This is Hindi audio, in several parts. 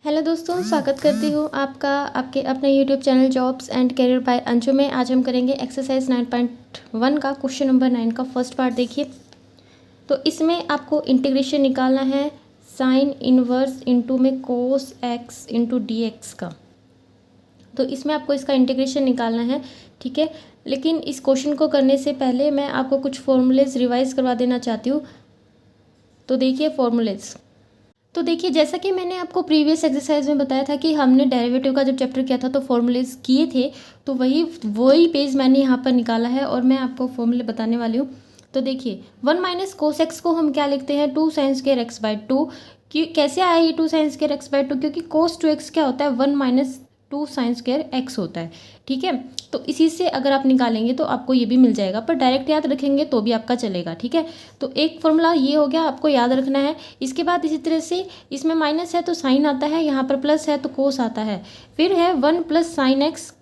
हेलो दोस्तों, स्वागत करती हूँ आपका आपके अपने YouTube channel jobs and career bye Anshu में। आज हम करेंगे एक्सरसाइज 9.1 का क्वेश्चन नंबर 9 का फर्स्ट पार्ट। देखिए, तो इसमें आपको इंटीग्रेशन निकालना है साइन इनवर्स इंटू में cos x into D x का। तो इसमें आपको इसका इंटीग्रेशन निकालना है, ठीक है। लेकिन इस क्वेश्चन को करने से पहले मैं आपको कुछ फॉर्मूलेज रिवाइज करवा देना चाहती हूँ। तो देखिए फॉर्मूलेज। तो देखिए, जैसा कि मैंने आपको प्रीवियस एक्सरसाइज में बताया था कि हमने डेरिवेटिव का जब चैप्टर किया था तो फॉर्मूलेज किए थे, तो वही पेज मैंने यहाँ पर निकाला है और मैं आपको फॉर्मूले बताने वाली हूँ। तो देखिए, 1 माइनस कोस एक्स को हम क्या लिखते हैं 2 साइन स्क्वायर एक्स बाई 2। कैसे आया ये 2 साइन स्क्वायर एक्स बाई 2? क्योंकि कोस 2x क्या होता है 1 माइनस 2 साइन स्क्वायर एक्स होता है, ठीक है। तो इसी से अगर आप निकालेंगे तो आपको ये भी मिल जाएगा, पर डायरेक्ट याद रखेंगे तो भी आपका चलेगा, ठीक है। तो एक फॉर्मूला ये हो गया, आपको याद रखना है। इसके बाद इसी तरह से इसमें माइनस है तो साइन आता है, यहाँ पर प्लस है तो कोस आता है। फिर है 1 प्लस साइन एक्स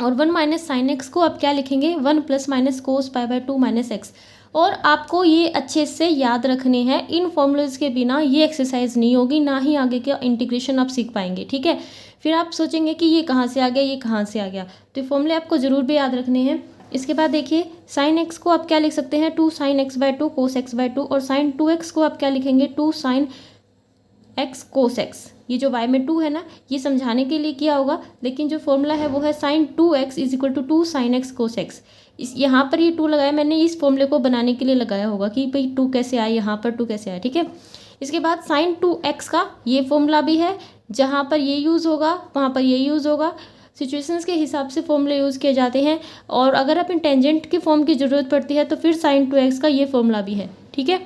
और 1 माइनस साइन एक्स को आप क्या लिखेंगे 1 plus minus cos pi by 2 minus x. और आपको ये अच्छे से याद रखने हैं, इन फॉर्मूलेज के बिना ये एक्सरसाइज नहीं होगी, ना ही आगे का इंटीग्रेशन आप सीख पाएंगे, ठीक है। फिर आप सोचेंगे कि ये कहाँ से आ गया, ये कहाँ से आ गया, तो ये फॉर्मूले आपको ज़रूर भी याद रखने हैं। इसके बाद देखिए, साइन एक्स को आप क्या लिख सकते हैं 2 sine X by 2 cos x by 2, और साइन 2x को आप क्या लिखेंगे 2 साइन एक्स कोस एक्स। ये जो y में 2 है ना, ये समझाने के लिए किया होगा, लेकिन जो फॉर्मूला है वो है sine 2x is equal to 2 sine x cos x. इस यहाँ पर ये 2 लगाया मैंने, इस फॉर्मूले को बनाने के लिए लगाया होगा कि भाई 2 कैसे आया, यहाँ पर 2 कैसे आया, ठीक है। इसके बाद साइन 2x का ये फॉर्मूला भी है, जहाँ पर ये यूज़ होगा वहाँ पर ये यूज़ होगा। सिचुएशंस के हिसाब से फॉर्मूले यूज़ किए जाते हैं, और अगर आप इन टेंजेंट के फॉर्म की ज़रूरत पड़ती है तो फिर साइन 2x का ये फॉर्मूला भी है, ठीक है।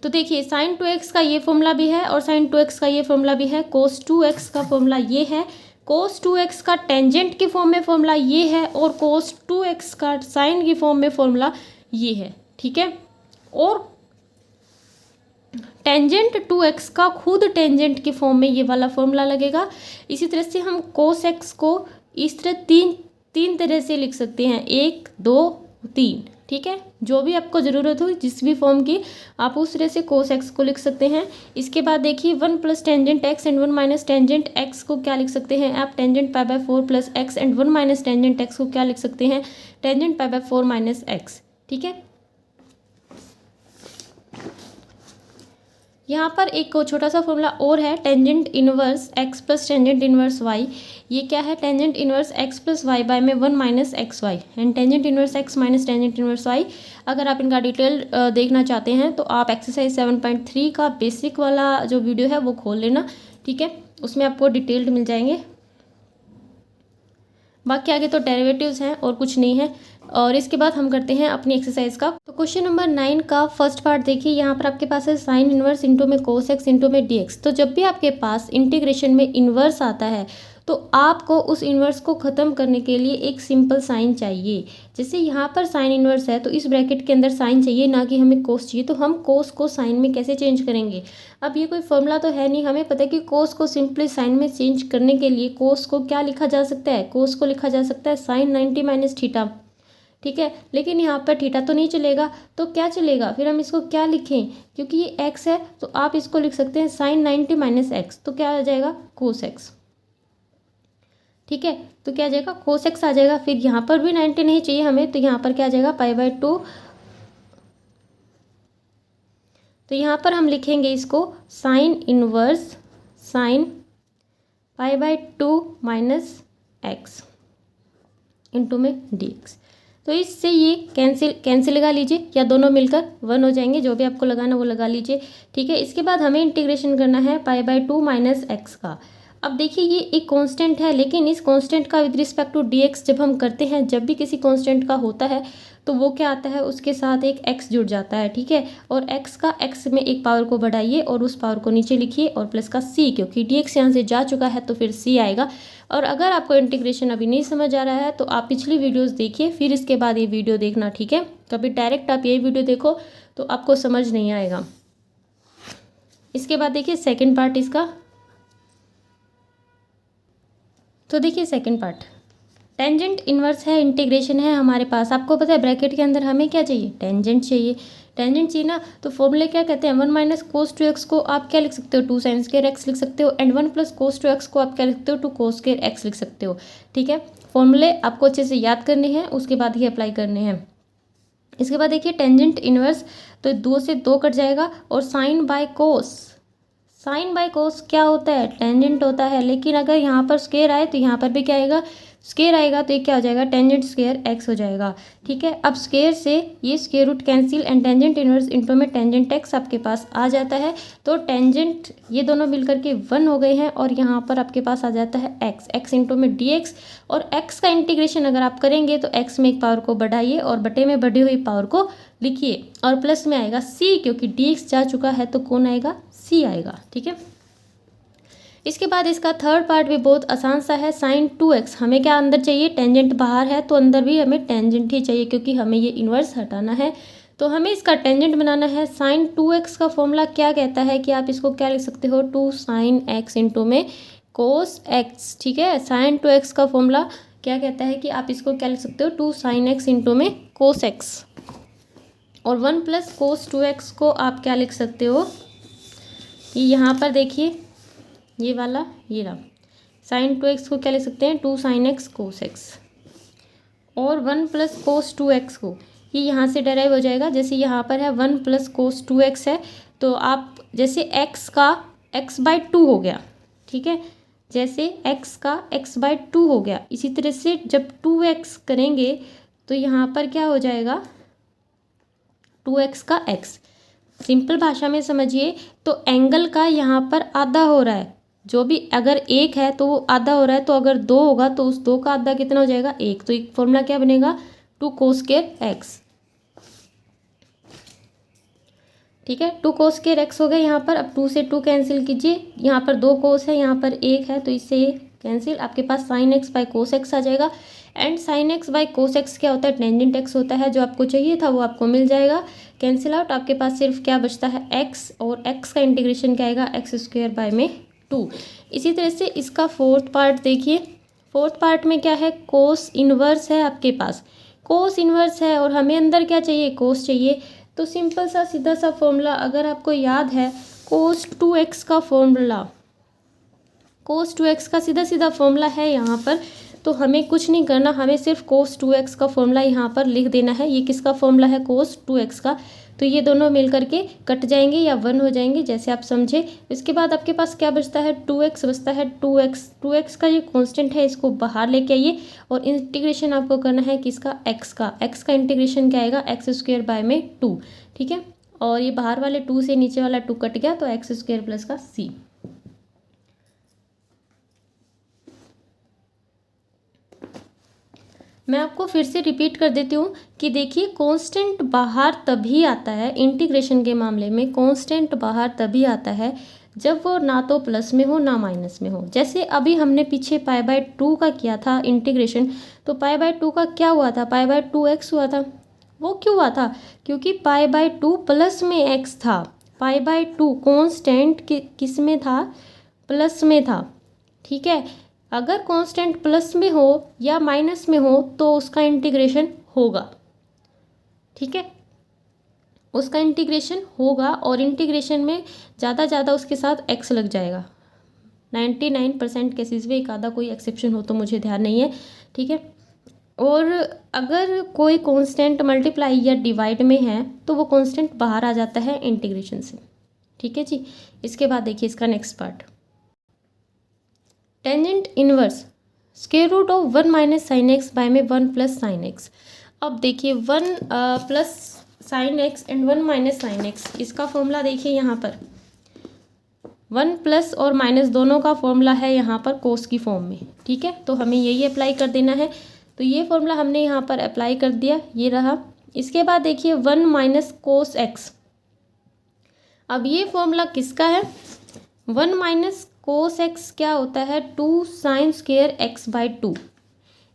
तो देखिए, साइन 2x का ये फॉर्मूला भी है और साइन 2x का ये फॉर्मूला भी है। कोस 2x का फॉर्मूला ये है, कोस 2x का टेंजेंट के फॉर्म में फॉर्मूला ये है, और कोस 2x का साइन की फॉर्म में फॉर्मूला ये है, ठीक है। और टेंजेंट 2x का खुद टेंजेंट के फॉर्म में ये वाला फॉर्मूला लगेगा। इसी तरह से हम कोस x को इस तरह तीन तरह से लिख सकते हैं, 1 2 3, ठीक है। जो भी आपको ज़रूरत हो जिस भी फॉर्म की, आप उस तरह से कोस एक्स को लिख सकते हैं। इसके बाद देखिए, 1 plus tangent x and 1 minus tangent x को क्या लिख सकते हैं आप tangent pi by 4 plus x, and 1 minus tangent x को क्या लिख सकते हैं tangent pi by 4 minus x, ठीक है। यहाँ पर एक छोटा सा फॉर्मूला और है, tangent inverse x plus tangent inverse y. ये क्या है tangent inverse x plus y by में 1 minus x y, and tangent inverse x minus tangent inverse y. अगर आप इनका डिटेल देखना चाहते हैं तो आप एक्सरसाइज 7.3 का बेसिक वाला जो वीडियो है वो खोल लेना, ठीक है। उसमें आपको डिटेल्ड मिल जाएंगे। बाकी आगे तो डेरिवेटिव्स हैं और कुछ नहीं है। और इसके बाद हम करते हैं अपनी एक्सरसाइज का। तो क्वेश्चन नंबर 9 का फर्स्ट पार्ट देखिए, यहाँ पर आपके पास है साइन इनवर्स इंटू में कोस एक्स इंटू में डी एक्स। तो जब भी आपके पास इंटीग्रेशन में इन्वर्स आता है तो आपको उस इन्वर्स को ख़त्म करने के लिए एक सिंपल साइन चाहिए। जैसे यहाँ पर साइन इन्वर्स है तो इस ब्रैकेट के अंदर साइन चाहिए, ना कि हमें कोस चाहिए। तो हम कोस को साइन में कैसे चेंज करेंगे? अब ये कोई फॉर्मूला तो है नहीं, हमें पता है कि कोस को सिंपली साइन में चेंज करने के लिए कोस को क्या लिखा जा सकता है, कोस को लिखा जा सकता है साइन 90 माइनस थीटा, ठीक है। लेकिन यहाँ पर थीटा तो नहीं चलेगा, तो क्या चलेगा? फिर हम इसको क्या लिखें? क्योंकि ये एक्स है तो आप इसको लिख सकते हैं साइन 90 माइनस एक्स, तो क्या आ जाएगा कोस एक्स, ठीक है। तो क्या आ जाएगा कोस एक्स आ जाएगा। फिर यहाँ पर भी 90 नहीं चाहिए हमें, तो यहाँ पर क्या आ जाएगा पाई बाय 2। तो यहाँ पर हम लिखेंगे इसको sine inverse sine pi by 2 minus x into में डी एक्स। तो इससे ये कैंसिल लगा लीजिए, या दोनों मिलकर 1 हो जाएंगे, जो भी आपको लगाना वो लगा लीजिए, ठीक है। इसके बाद हमें इंटीग्रेशन करना है पाई बाय 2 माइनस एक्स का। अब देखिए, ये एक कांस्टेंट है, लेकिन इस कांस्टेंट का with respect to d x जब हम करते हैं, जब भी किसी कांस्टेंट का होता है तो वो क्या आता है, उसके साथ एक एक्स जुड़ जाता है, ठीक है। और एक्स में एक पावर को बढ़ाइए और उस पावर को नीचे लिखिए और प्लस का सी, क्योंकि डी एक्स यहाँ से जा चुका है तो फिर सी आएगा। और अगर आपको इंटीग्रेशन अभी नहीं समझ आ रहा है तो आप पिछली वीडियोस देखिए, फिर इसके बाद ये वीडियो देखना, ठीक है। कभी डायरेक्ट आप ये वीडियो देखो तो आपको समझ नहीं आएगा। इसके बाद देखिए सेकेंड पार्ट इसका। तो देखिए सेकेंड पार्ट, टेंजेंट इन्वर्स है, इंटीग्रेशन है हमारे पास। आपको पता है ब्रैकेट के अंदर हमें क्या चाहिए, टेंजेंट चाहिए। टेंजेंट चाहिए ना, तो फॉर्मूले क्या कहते हैं, 1 माइनस कोस टू एक्स को आप क्या लिख सकते हो, 2 साइन स्क्वायर एक्स लिख सकते हो, and 1 plus cos two x को आप क्या लिख सकते हो, 2 कोस स्क्वायर एक्स लिख सकते हो। ठीक है, फॉर्मूले आपको अच्छे से याद करने हैं, उसके बाद ही अप्लाई करने हैं। इसके बाद देखिए टेंजेंट इनवर्स, तो 2 से 2 कट जाएगा, और sine by cos, sine by cos क्या होता है, टेंजेंट होता है। लेकिन अगर यहाँ पर स्क्वायर आए तो यहाँ पर भी क्या आएगा, स्क्वायर आएगा, तो ये क्या हो जाएगा, टेंजेंट स्क्वायर एक्स हो जाएगा। ठीक है, अब स्क्वायर से ये square root cancel, and tangent inverse into में टेंजेंट एक्स आपके पास आ जाता है। तो टेंजेंट ये दोनों मिलकर के 1 हो गए हैं, और यहाँ पर आपके पास आ जाता है एक्स, एक्स इंटू में डी एक्स। और एक्स का इंटीग्रेशन अगर आप करेंगे तो एक्स में एक पावर को बढ़ाइए और बटे में बढ़ी हुई पावर को लिखिए, और प्लस में आएगा सी, क्योंकि डी एक्स जा चुका है तो कौन आएगा, सी आएगा। ठीक है, इसके बाद इसका थर्ड पार्ट भी बहुत आसान सा है, साइन 2x। हमें क्या अंदर चाहिए, टेंजेंट बाहर है तो अंदर भी हमें टेंजेंट ही चाहिए, क्योंकि हमें ये इन्वर्स हटाना है। तो हमें इसका टेंजेंट बनाना है। साइन 2x का फॉर्मूला क्या कहता है कि आप इसको क्या लिख सकते हो, 2 साइन x इंटू में कोस x। ठीक है, साइन 2x का फॉर्मूला क्या कहता है कि आप इसको क्या लिख सकते हो, 2 साइन x इंटू में कोस x। और 1 प्लस कोस 2x को आप क्या लिख सकते हो, कि यहाँ पर देखिए ये वाला, ये रहा, साइन 2x को क्या लिख सकते हैं, 2 साइन x कोस x। और 1 प्लस कोस 2x को, ये यहाँ से डेराइव हो जाएगा। जैसे यहाँ पर है 1 प्लस कोस 2x है, तो आप जैसे x का x/2 हो गया। ठीक है, जैसे x का x/2 हो गया, इसी तरह से जब 2x करेंगे तो यहाँ पर क्या हो जाएगा, 2x का x। सिंपल भाषा में समझिए तो एंगल का यहाँ पर आधा हो रहा है, जो भी अगर 1 है तो वो आधा हो रहा है, तो अगर 2 होगा तो उस 2 का आधा कितना हो जाएगा, 1। तो एक फॉर्मूला क्या बनेगा, 2 कोस स्क्वायर एक्स। ठीक है, 2 कोस स्क्वायर एक्स हो गया यहाँ पर। अब 2 से 2 कैंसिल कीजिए, यहाँ पर 2 कोस है, यहाँ पर 1 है, तो इससे ये कैंसिल, आपके पास sine X by cos X आ जाएगा। And sine X by cos X क्या होता है, टेंजेंट एक्स होता है। जो आपको चाहिए था वो आपको मिल जाएगा, कैंसिल आउट। आपके पास सिर्फ क्या बचता है, एक्स, और एक्स का इंटीग्रेशन क्या आएगा, एक्स स्क्वायर बाय में 2। इसी तरह से इसका फोर्थ पार्ट देखिए, फोर्थ पार्ट में क्या है, कोस इनवर्स है आपके पास, कोस इनवर्स है, और हमें अंदर क्या चाहिए, कोस चाहिए। तो सिंपल सा सीधा सा फॉर्मूला अगर आपको याद है, कोस 2x का फॉर्मूला, कोस 2x का सीधा सीधा फॉर्मूला है यहाँ पर। तो हमें कुछ नहीं करना, हमें सिर्फ कोस 2x का फॉर्मूला यहाँ पर लिख देना है। ये किसका फॉर्मूला है, कोस 2x का। तो ये दोनों मिल करके कट जाएंगे या 1 हो जाएंगे, जैसे आप समझे। इसके बाद आपके पास क्या बचता है, 2x बचता है। 2x का ये कांस्टेंट है, इसको बाहर लेके आइए, और इंटीग्रेशन आपको करना है किसका, x का इंटीग्रेशन क्या आएगा, एक्स स्क्वायर बाय में 2। ठीक है, और ये बाहर वाले 2 से नीचे वाला 2 कट गया, तो एक्स स्क्वायर प्लस का c। मैं आपको फिर से रिपीट कर देती हूँ कि देखिए कांस्टेंट बाहर तभी आता है, इंटीग्रेशन के मामले में कांस्टेंट बाहर तभी आता है जब वो ना तो प्लस में हो ना माइनस में हो। जैसे अभी हमने पीछे π/2 का किया था इंटीग्रेशन, तो π/2 का क्या हुआ था, π/2x हुआ था। वो क्यों हुआ था, क्योंकि π/2 प्लस में x था। π/2 कांस्टेंट किस में था, प्लस में था। ठीक है, अगर कांस्टेंट प्लस में हो या माइनस में हो तो उसका इंटीग्रेशन होगा। ठीक है, उसका इंटीग्रेशन होगा, और इंटीग्रेशन में ज़्यादा उसके साथ x लग जाएगा। 99% केसेस में, एक आधा कोई एक्सेप्शन हो तो मुझे ध्यान नहीं है। ठीक है, और अगर कोई कांस्टेंट मल्टीप्लाई या डिवाइड में है तो वो कांस्टेंट बाहर आ जाता है इंटीग्रेशन से। ठीक है जी, इसके बाद देखिए इसका next part, tangent inverse square root of 1 minus sine x by में 1 प्लस साइन एक्स। अब देखिए 1 plus sine x and 1 minus sine x, इसका फॉर्मूला देखिए यहाँ पर 1 प्लस और माइनस दोनों का फॉर्मूला है यहाँ पर कोस की फॉर्म में। ठीक है, तो हमें यही अप्लाई कर देना है। तो ये फॉर्मूला हमने यहाँ पर अप्लाई कर दिया, ये रहा। इसके बाद देखिए 1 माइनस कोस एक्स, अब ये फॉर्मूला किसका है, 1 माइनस कोस एक्स क्या होता है, 2 साइन स्क्वायर एक्स बाई 2।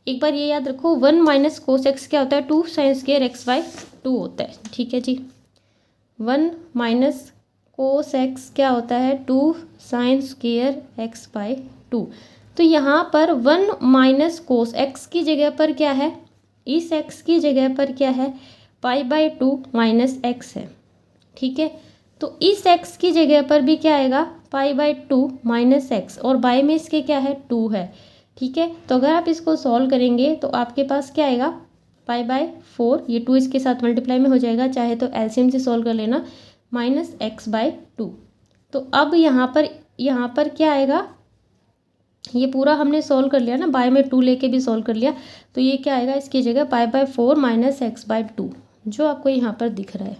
एक बार ये याद रखो, 1 माइनस कोस एक्स क्या होता है, 2 साइन स्क्वायर एक्स बाई 2 होता है। ठीक है जी, 1 माइनस कोस एक्स क्या होता है, 2 साइन स्क्वायर एक्स बाई 2। तो तो यहाँ पर 1 माइनस कोस एक्स की जगह पर क्या है, इस एक्स की जगह पर क्या है, π/2 माइनस एक्स है। ठीक है, तो इस एक्स की जगह पर भी क्या आएगा, π/2 माइनस एक्स, और बाय में इसके क्या है, 2 है। ठीक है, तो अगर आप इसको सॉल्व करेंगे तो आपके पास क्या आएगा, π/4, ये 2 इसके साथ मल्टीप्लाई में हो जाएगा, चाहे तो एलसीएम से सॉल्व कर लेना, माइनस x/2। तो अब यहाँ पर क्या आएगा, ये पूरा हमने सॉल्व कर लिया ना, बाय में 2 लेके भी सॉल्व कर लिया, तो ये क्या आएगा, इसकी जगह π/4 माइनस x/2 जो आपको यहाँ पर दिख रहा है।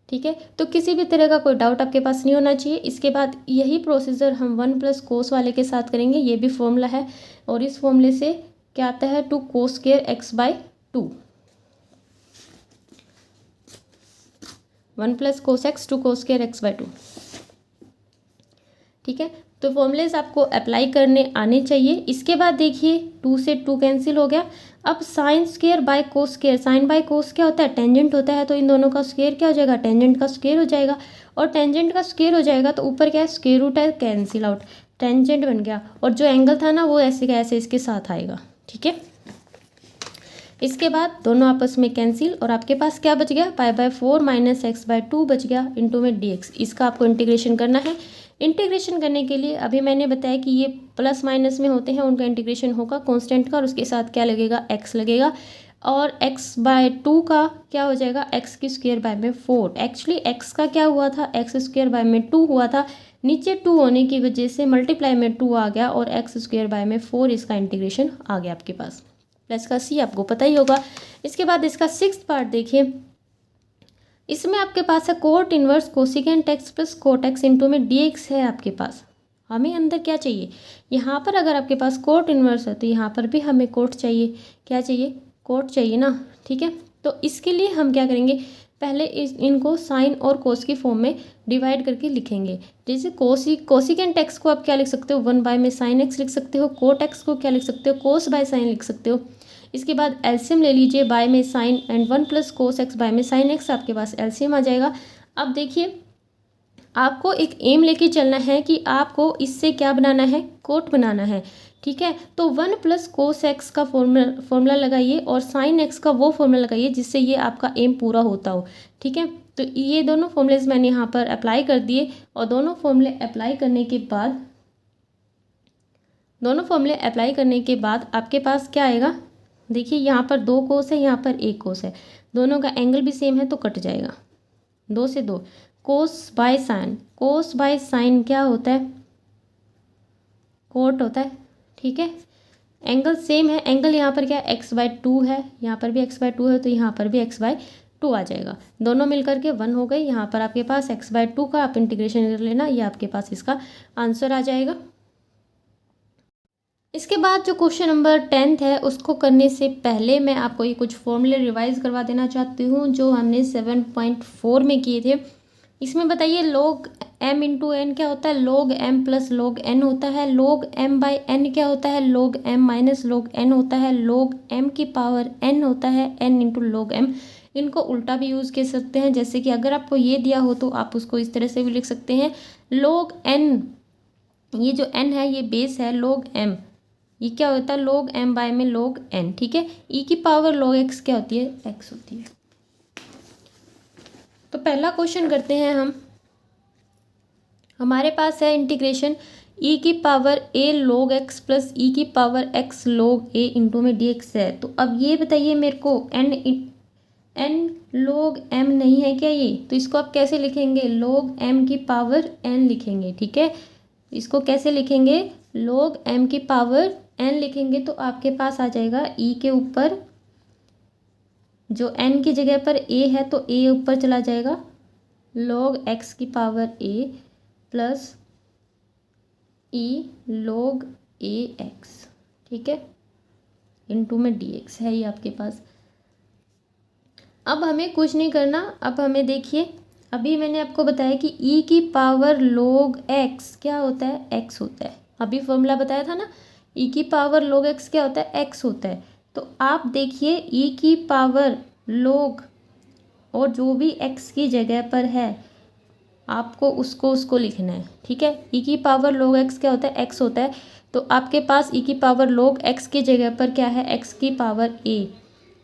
ठीक है, तो किसी भी तरह का कोई डाउट आपके पास नहीं होना चाहिए। इसके बाद यही प्रोसीजर हम 1 प्लस कोस वाले के साथ करेंगे, ये भी फॉर्मूला है, और इस फॉर्मूले से क्या आता है, 2 cos square x/2, 1 plus cos x 2 cos square x/2। ठीक है, तो फॉर्मूलेज आपको अप्लाई करने आने चाहिए। इसके बाद देखिए 2 से 2 कैंसिल हो गया। अब sine square by cos square, sine by cos क्या होता है, टेंजेंट होता है, तो इन दोनों का स्क्वायर क्या हो जाएगा, टेंजेंट का स्क्वायर हो जाएगा, और टेंजेंट का स्क्वायर हो जाएगा तो ऊपर क्या है, स्क्वायर रूट है, कैंसिल आउट, टेंजेंट बन गया, और जो एंगल था ना वो ऐसे का ऐसे इसके साथ आएगा। ठीक है, इसके बाद दोनों आपस में कैंसिल, और आपके पास क्या बच गया, π/4 माइनस x/2 बच गया, इंटू में dx। इसका आपको इंटीग्रेशन करना है। इंटीग्रेशन करने के लिए अभी मैंने बताया कि ये प्लस माइनस में होते हैं, उनका इंटीग्रेशन होगा कांस्टेंट का, और उसके साथ क्या लगेगा, x लगेगा, और x/2 का क्या हो जाएगा, x की स्क्वायर बाय में 4। एक्चुअली x का क्या हुआ था, x स्क्वायर बाय में 2 हुआ था, नीचे 2 होने की वजह से मल्टीप्लाई में 2 आ गया, और x स्क्वायर बाय में 4 इसका इंटीग्रेशन आ गया आपके पास। प्लस का सी आपको पता ही होगा। इसके बाद इसका 6th पार्ट देखिए, इसमें आपके पास है cot inverse cosecant x plus cot x into में dx है आपके पास। हमें अंदर क्या चाहिए, यहाँ पर अगर आपके पास कोट इनवर्स है तो यहाँ पर भी हमें कोट चाहिए, क्या चाहिए, कोट चाहिए ना। ठीक है, तो इसके लिए हम क्या करेंगे, पहले इनको साइन और कोस की फॉर्म में डिवाइड करके लिखेंगे। जैसे कोसिकेंट एक्स को आप क्या लिख सकते हो, 1 बाय में साइन एक्स लिख सकते हो, कोट एक्स को क्या लिख सकते हो, कोस बाय साइन लिख सकते हो। इसके बाद एलसीएम ले लीजिए, बाय में sine and 1 plus cos x by में साइन एक्स, आपके पास एलसीएम आ जाएगा। अब देखिए आपको एक एम लेके चलना है कि आपको इससे क्या बनाना है, कोट बनाना है। ठीक है, तो 1 प्लस कोस एक्स का फॉर्मूला लगाइए, और साइन एक्स का वो फॉर्मूला लगाइए जिससे ये आपका एम पूरा होता हो। ठीक है, तो ये दोनों फॉर्मूलेज मैंने यहाँ पर अप्लाई कर दिए, और दोनों फॉर्मूले अप्लाई करने के बाद आपके पास क्या आएगा, देखिए यहाँ पर 2 कोस है, यहाँ पर 1 कोस है, दोनों का एंगल भी सेम है तो कट जाएगा, 2 से 2, cos by sine, cos by sine क्या होता है, कोट होता है। ठीक है, एंगल सेम है, एंगल यहाँ पर क्या है, x/2 है, यहाँ पर भी x/2 है, तो यहाँ पर भी x/2 आ जाएगा, दोनों मिलकर के 1 हो गए। यहाँ पर आपके पास x/2 का आप इंटीग्रेशन कर लेना, ये आपके पास इसका आंसर आ जाएगा। इसके बाद जो क्वेश्चन नंबर 10th है उसको करने से पहले मैं आपको ये कुछ फॉर्मूले रिवाइज करवा देना चाहती हूँ जो हमने 7.4 में किए थे। इसमें बताइए log m इंटू एन क्या होता है, log m plus log n होता है, log m बाई n क्या होता है, log m minus log n होता है, log m की पावर n होता है, n इंटू log m। इनको उल्टा भी यूज़ कर सकते हैं, जैसे कि अगर आपको ये दिया हो तो आप उसको इस तरह से भी लिख सकते हैं, log n, ये जो n है ये बेस है, log m ये क्या होता है, log m बाय में log n। ठीक है, e की पावर log x क्या होती है, x होती है। तो पहला क्वेश्चन करते हैं हम, हमारे पास है इंटीग्रेशन e की power a log x plus e की power x log a into में dx है। तो अब ये बताइए मेरे को n log m नहीं है क्या ये, तो इसको आप कैसे लिखेंगे, log m की पावर n लिखेंगे। ठीक है, इसको कैसे लिखेंगे, log m की पावर n लिखेंगे, तो आपके पास आ जाएगा e के ऊपर जो n की जगह पर a है तो a ऊपर चला जाएगा, log x की power a plus e log a x। ठीक है, इंटू में dx है ये आपके पास। अब हमें कुछ नहीं करना, अब हमें देखिए अभी मैंने आपको बताया कि e की पावर log x क्या होता है, x होता है। अभी फॉर्मूला बताया था ना, e की पावर log x क्या होता है, x होता है। तो आप देखिए e की पावर log और जो भी x की जगह पर है आपको उसको लिखना है, ठीक है। ई की पावर log x क्या होता है, x होता है, तो आपके पास ई की पावर log x की जगह पर क्या है, x की पावर a,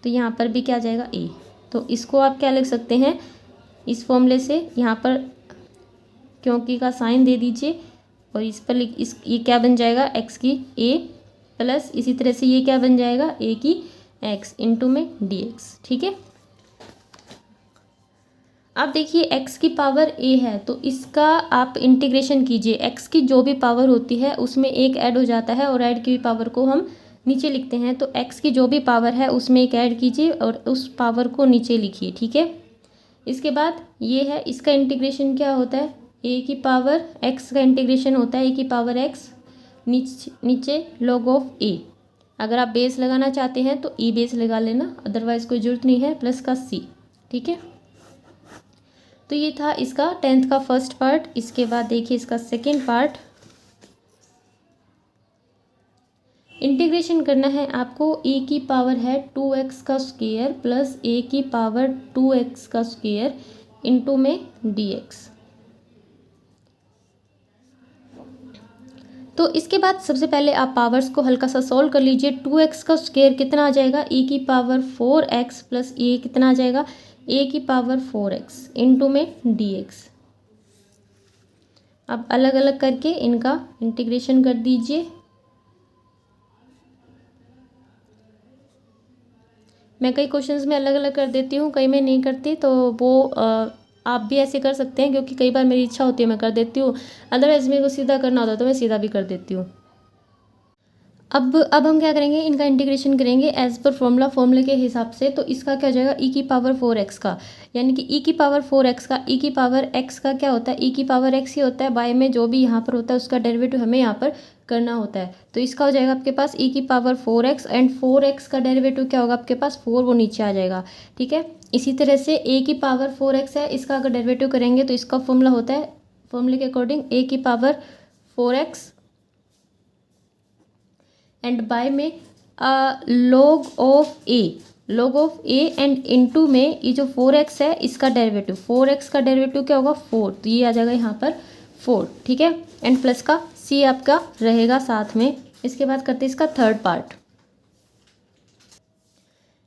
तो यहाँ पर भी क्या आ जाएगा a। तो इसको आप क्या लिख सकते हैं इस फॉर्मूले से, यहाँ पर क्योंकि का साइन दे दीजिए और इस पर ये क्या बन जाएगा, x की a प्लस इसी तरह से ये क्या बन जाएगा, a की x इंटू में dx, ठीक है। अब देखिए x की पावर a है तो इसका आप इंटीग्रेशन कीजिए, x की जो भी पावर होती है उसमें एक ऐड हो जाता है और ऐड की पावर को हम नीचे लिखते हैं, तो x की जो भी पावर है उसमें एक ऐड कीजिए और उस पावर को नीचे लिखिए, ठीक है। इसके बाद ये है, इसका इंटीग्रेशन क्या होता है, a की पावर x का इंटीग्रेशन होता है a की पावर x नीचे log ऑफ a। अगर आप बेस लगाना चाहते हैं तो e बेस लगा लेना, अदरवाइज़ कोई ज़रूरत नहीं है, प्लस का c, ठीक है। तो ये था इसका 10th का फर्स्ट पार्ट। इसके बाद देखिए इसका सेकेंड पार्ट, इंटीग्रेशन करना है आपको, e की पावर है 2x का स्क्वायर प्लस a की पावर 2x का स्क्वायर इंटू में dx। तो इसके बाद सबसे पहले आप पावर्स को हल्का सा सॉल्व कर लीजिए। 2x का स्क्वायर कितना आ जाएगा, e की पावर 4x प्लस a कितना आ जाएगा, a की पावर 4x इंटू में dx। अब अलग अलग करके इनका इंटीग्रेशन कर दीजिए। मैं कई क्वेश्चंस में अलग अलग कर देती हूँ, कई में नहीं करती, तो वो आप भी ऐसे कर सकते हैं, क्योंकि कई बार मेरी इच्छा होती है मैं कर देती हूँ, अदरवाइज मेरे को सीधा करना होता है तो मैं सीधा भी कर देती हूँ। अब हम क्या करेंगे, इनका इंटीग्रेशन करेंगे एज पर फॉर्मूले के हिसाब से। तो इसका क्या हो जाएगा, e की पावर 4x का, यानी कि e की पावर 4x का, e की पावर x का क्या होता है, e की पावर x ही होता है, बाय में जो भी यहाँ पर होता है उसका डेरिवेटिव हमें यहाँ पर करना होता है। तो इसका हो जाएगा आपके पास e की पावर 4x एंड 4x का डेरिवेटिव क्या होगा आपके पास 4, वो नीचे आ जाएगा, ठीक है। इसी तरह से a की पावर 4x है, इसका अगर डेरिवेटिव करेंगे तो इसका फॉर्मूला होता है, फॉर्मूले के अकॉर्डिंग a की पावर 4x एंड बाय में log of a and into में ये जो 4x है इसका डेरिवेटिव, 4x का डेरिवेटिव क्या होगा 4, तो ये आ जाएगा यहाँ पर 4, ठीक है। एंड प्लस का c आपका रहेगा साथ में। इसके बाद करते हैं इसका थर्ड पार्ट।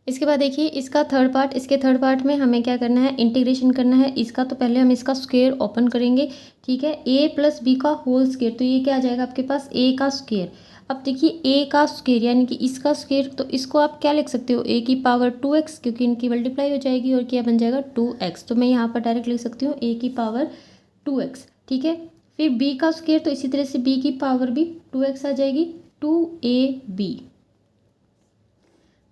इसके बाद देखिए इसका थर्ड पार्ट, इसके थर्ड पार्ट में हमें क्या करना है, इंटीग्रेशन करना है इसका। तो पहले हम इसका स्क्वायर ओपन करेंगे, ठीक है, a प्लस बी का होल स्क्वायर, तो ये क्या आ जाएगा आपके पास a का स्क्वायर। अब देखिए a का स्क्वायर यानी कि इसका स्क्वायर, तो इसको आप क्या लिख सकते हो, a की पावर 2x, क्योंकि इनकी मल्टीप्लाई हो जाएगी और क्या बन जाएगा 2x, तो मैं यहाँ पर डायरेक्ट लिख सकती हूँ a की पावर 2x, ठीक है। फिर b का स्क्वायर, तो इसी तरह से b की पावर भी 2x आ जाएगी, 2ab,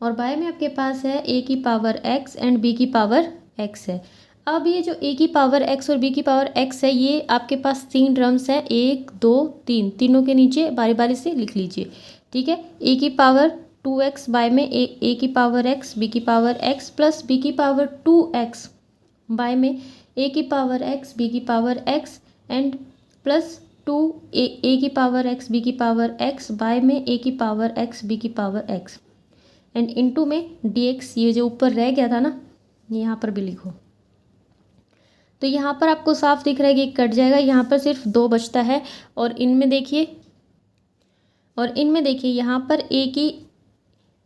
और बाय में आपके पास है a की पावर x एंड b की पावर x है। अब ये जो a की पावर x और b की पावर x है, ये आपके पास 3 टर्म्स हैं, 1 2 3, तीनों के नीचे बारी बारी से लिख लीजिए, ठीक है। a की पावर 2x बाय में a की पावर x, b की पावर x प्लस b की पावर 2x बाय में a की पावर x, b की power x and plus 2a की पावर x, b की पावर x बाय में a की पावर x, b की पावर x एंड इनटू में dx। ये जो ऊपर रह गया था ना, यहाँ पर भी लिखो, तो यहाँ पर आपको साफ दिख रहा है कि कट जाएगा, यहाँ पर सिर्फ 2 बचता है। और इनमें देखिए यहाँ पर a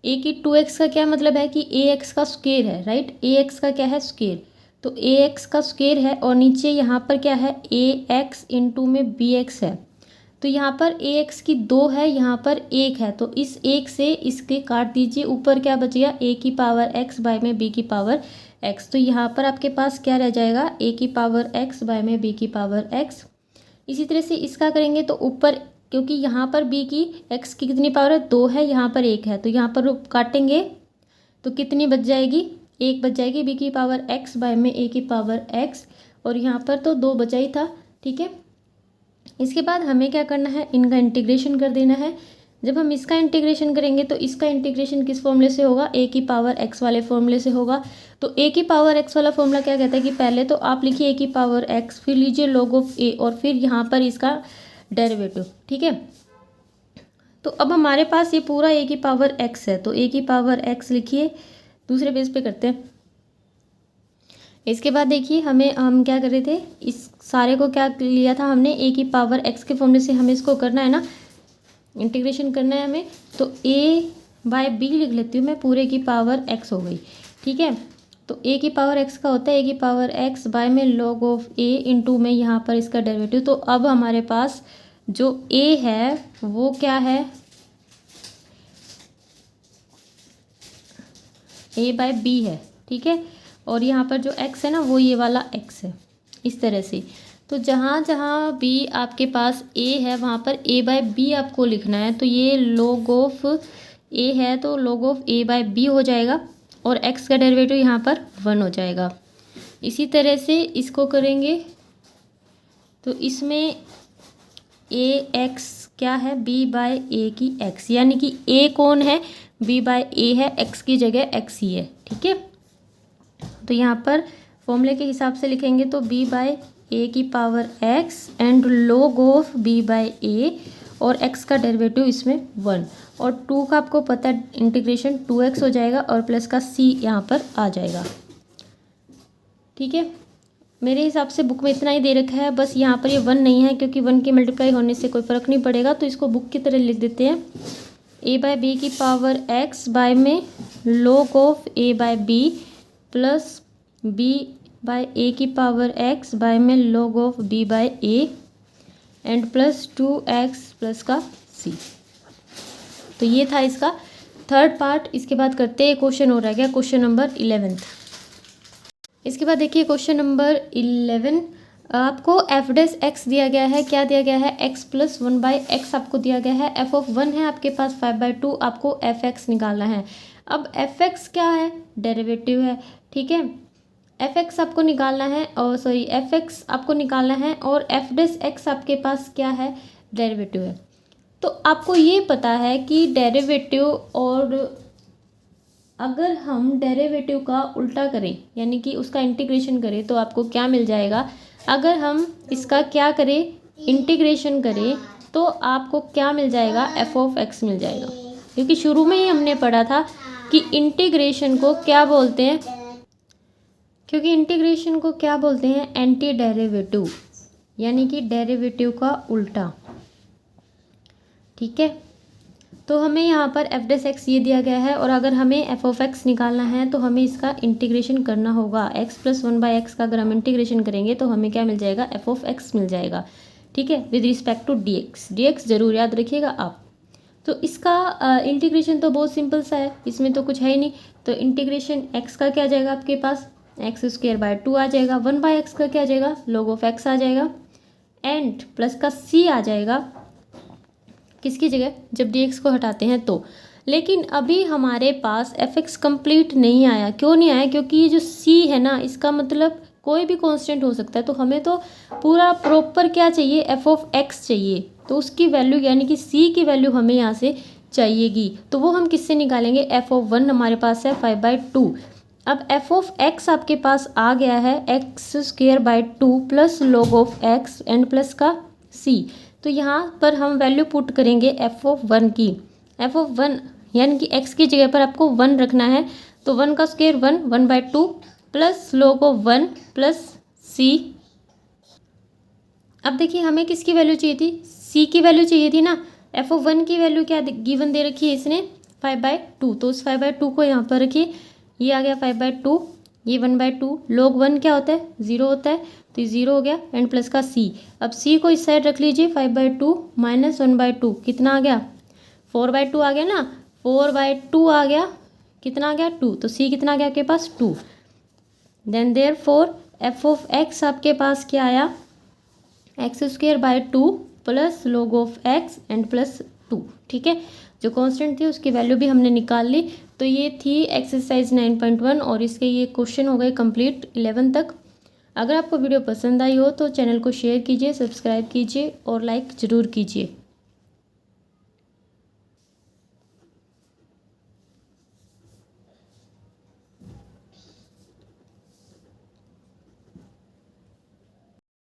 की 2x का क्या मतलब है कि ax का स्क्वायर है, राइट, ax का क्या है स्क्वायर, तो ax का स्क्वायर है, और नीचे यहाँ पर क्या है ax इंटू में bx है। तो यहाँ पर ax की 2 है, यहाँ पर 1 है, तो इस 1 से इसके काट दीजिए, ऊपर क्या बचेगा a की पावर x बाय में b की पावर x। तो यहाँ पर आपके पास क्या रह जाएगा, a की पावर x बाय में b की पावर x। इसी तरह से इसका करेंगे तो ऊपर, क्योंकि यहाँ पर b की x की कितनी पावर है 2 है, यहाँ पर 1 है, तो यहाँ पर काटेंगे तो कितनी बच जाएगी, 1 बच जाएगी, b की पावर x बाय में a की पावर x, और यहाँ पर तो 2 बचा ही था, ठीक है। इसके बाद हमें क्या करना है, इनका इंटीग्रेशन कर देना है। जब हम इसका इंटीग्रेशन करेंगे तो इसका इंटीग्रेशन किस फॉर्मूले से होगा, a की पावर x वाले फॉर्मूले से होगा। तो a की पावर x वाला फॉर्मूला क्या कहता है कि पहले तो आप लिखिए a की पावर x, फिर लीजिए log ऑफ a, और फिर यहाँ पर इसका डेरिवेटिव, ठीक है। तो अब हमारे पास ये पूरा a की पावर x है, तो a की पावर x लिखिए, दूसरे पेज पे करते हैं। इसके बाद देखिए हम क्या कर रहे थे, इस सारे को क्या लिया था हमने, ए की पावर एक्स के फॉर्मूले से हमें इसको करना है ना, इंटीग्रेशन करना है हमें। तो ए बाय बी लिख लेती हूँ मैं, पूरे की पावर एक्स हो गई। ठीक है, तो ए की पावर एक्स का होता है ए की पावर एक्स बाय में लॉग ऑफ ए इंटू में यहाँ पर इसका डेरिवेटिव। तो अब हमारे पास जो ए है वो क्या है, ए बाय बी है। ठीक है, और यहाँ पर जो x है ना वो ये वाला x है, इस तरह से। तो जहाँ जहाँ भी आपके पास a है वहाँ पर a बाय बी आपको लिखना है। तो ये log ऑफ a है तो log of a by b हो जाएगा, और x का डेरिवेटिव यहाँ पर 1 हो जाएगा। इसी तरह से इसको करेंगे तो इसमें a x क्या है, b बाय a की x, यानी कि a कौन है, b बाय a है, x की जगह x ही है। ठीक है, तो यहाँ पर फॉर्मूले के हिसाब से लिखेंगे तो b बाय ए की power x and log of b by a, और x का डेरिवेटिव इसमें 1, और 2 का आपको पता है इंटीग्रेशन 2x हो जाएगा, और प्लस का c यहाँ पर आ जाएगा। ठीक है, मेरे हिसाब से बुक में इतना ही दे रखा है, बस यहाँ पर ये 1 नहीं है क्योंकि 1 के मल्टीप्लाई होने से कोई फ़र्क नहीं पड़ेगा, तो इसको बुक की तरह लिख देते हैं। a बाय बी की पावर x बाय में log of a by b plus b by a की पावर x बाय में log of b by a and plus 2x plus का c। तो ये था इसका थर्ड पार्ट। इसके बाद करते हैं क्वेश्चन, हो रह गया क्वेश्चन नंबर 11। इसके बाद देखिए क्वेश्चन नंबर 11, आपको एफ डैश एक्स दिया गया है, क्या दिया गया है, x प्लस 1 बाई एक्स आपको दिया गया है, एफ ऑफ 1 है आपके पास 5/2, आपको एफ एक्स निकालना है। अब एफ एक्स क्या है, डेरिवेटिव है। ठीक है, एफ एक्स आपको निकालना है, और सॉरी एफ एक्स आपको निकालना है, और एफ डैश एक्स आपके पास क्या है, डेरिवेटिव है। तो आपको ये पता है कि डेरिवेटिव, और अगर हम डेरिवेटिव का उल्टा करें यानी कि उसका इंटीग्रेशन करें तो आपको क्या मिल जाएगा, अगर हम इसका क्या करें, इंटीग्रेशन करें तो आपको क्या मिल जाएगा, एफ ऑफ एक्स मिल जाएगा। क्योंकि शुरू में ही हमने पढ़ा था कि इंटीग्रेशन को क्या बोलते हैं, क्योंकि इंटीग्रेशन को क्या बोलते हैं, एंटी डेरिवेटिव, यानी कि डेरिवेटिव का उल्टा। ठीक है, तो हमें यहाँ पर एफ डैश एक्स ये दिया गया है, और अगर हमें एफ ऑफ एक्स निकालना है तो हमें इसका इंटीग्रेशन करना होगा। एक्स प्लस 1 बाई एक्स का अगर हम इंटीग्रेशन करेंगे तो हमें क्या मिल जाएगा, एफ ऑफ एक्स मिल जाएगा। ठीक है, with respect to d x, d x जरूर याद रखिएगा आप। तो इसका इंटीग्रेशन तो बहुत सिंपल सा है, इसमें तो कुछ है ही नहीं। तो इंटीग्रेशन एक्स का क्या आ जाएगा आपके पास, एक्स स्क्वायर बाय 2 आ जाएगा, 1 बाय एक्स का क्या आ जाएगा, लॉग ऑफ एक्स आ जाएगा, एंड प्लस का सी आ जाएगा किसकी जगह, जब डी एक्स को हटाते हैं तो। लेकिन अभी हमारे पास एफ एक्स कम्प्लीट नहीं आया, क्यों नहीं आया, क्योंकि ये जो सी है ना, इसका मतलब कोई भी कांस्टेंट हो सकता है। तो हमें तो पूरा प्रॉपर क्या चाहिए, एफ ऑफ एक्स चाहिए, तो उसकी वैल्यू यानी कि सी की वैल्यू हमें यहाँ से चाहिएगी। तो वो हम किससे निकालेंगे, एफ ऑफ 1 हमारे पास है 5/2। अब एफ ऑफ एक्स आपके पास आ गया है x square by 2 plus log of x and plus का सी। तो यहाँ पर हम वैल्यू पुट करेंगे एफ ऑफ 1 की, एफ ऑफ 1 यानी कि x की जगह पर आपको 1 रखना है। तो 1 का square 1, 1/2 plus log of 1 plus c। अब देखिए हमें किसकी वैल्यू चाहिए थी, c की वैल्यू चाहिए थी ना। एफ ऑफ 1 की वैल्यू क्या गिवन दे रखी है इसने, 5/2। तो उस 5/2 को यहाँ पर रखिए, ये आ गया 5/2, ये 1/2, log 1 क्या होता है, 0 होता है, तो ये 0 हो गया, एंड प्लस का c। अब c को इस साइड रख लीजिए, 5/2 माइनस 1/2 कितना आ गया, 4/2 आ गया ना, 4/2 आ गया, कितना आ गया 2, तो c कितना आ गया आपके पास 2। Then therefore f of x आपके पास क्या आया, x square by 2 plus log of x and plus 2। ठीक है, जो कांस्टेंट थी उसकी वैल्यू भी हमने निकाल ली। तो ये थी एक्सरसाइज 9.1, और इसके ये क्वेश्चन हो गए कंप्लीट 11 तक। अगर आपको वीडियो पसंद आई हो तो चैनल को शेयर कीजिए, सब्सक्राइब कीजिए और लाइक ज़रूर कीजिए।